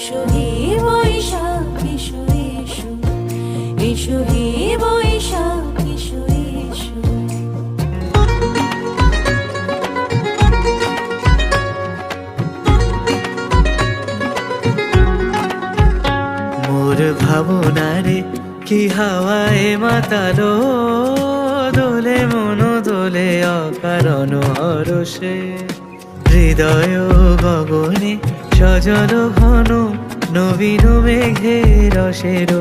এসো হে বৈশাখ এসো এসো, এসো হে বৈশাখ এসো এসো। মোর ভাবনারে কি হাওয়ায় মাতালো, দোলে মন দোলে অকারণ হরষে। হৃদয় গগনে সজল ঘন, নবীন মেঘে রসের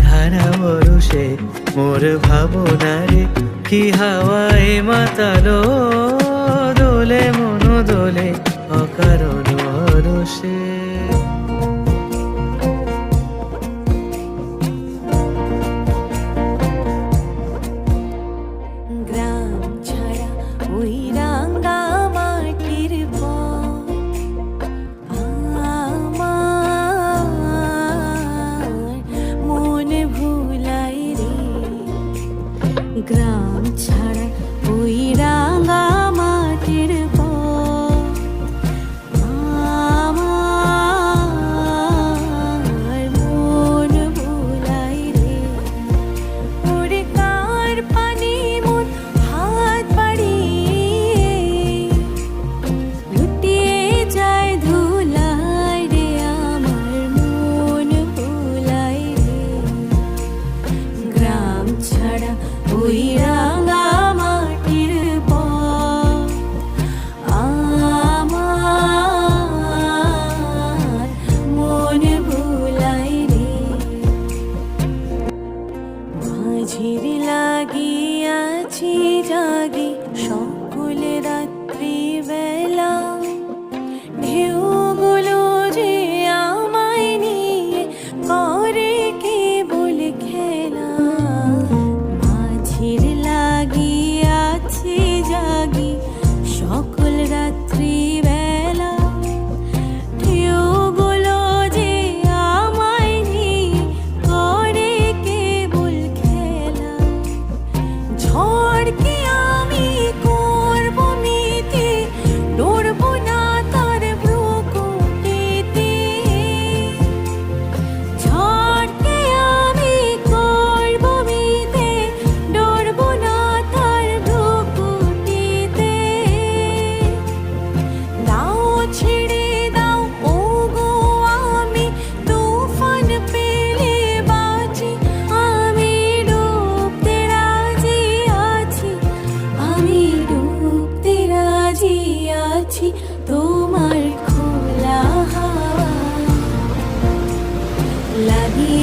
ধারা বরষে। মোর ভাবনারে কি হাওয়ায় মাতালো, দোলে মন দোলে অকারণ হরষে। গ্রাম ছাড়া ওই রাঙা মাটির পথ আমার মন ভুলাই রে। গ্রাম ছাড়া ওই রাঙা মাটির পথ আমার মন ভুলাই রে। ওরে কার পানি মন হাত বাড়িয়ে লুটিয়ে যায় ধুলায় রে, আমার মন ভুলাই রে। গ্রাম ছাড়া ওই রাঙা মাটির পথ আমার মন ভুলাই রে। মাঝির লাগিয়াছি জাগি সকল রাত্রি বেলা, ঢেউগুলো যে আমায় নিয়ে করে কেবল খেলা। মাঝির লাগিয়াছি জাগি সকল রাত্রি বেলা, ঢেউগুলো যে আমায় নিয়ে করে কেবল খেলা। ঝড়কে আমি করব মিতে, ডরব না তার ভ্রুকুটিতে। ঝড়কে আমি করব মিতে, ডরব না তার ভ্রুকুটিতে। দাও ছেড়ে দাও ওগো আমি তুফান পেলে বাঁচি, আমি ডুবতে রাজি আছি, আমি ডুবতে রাজি আছি। তোমার খোলা হাওয়া লাগিয়ে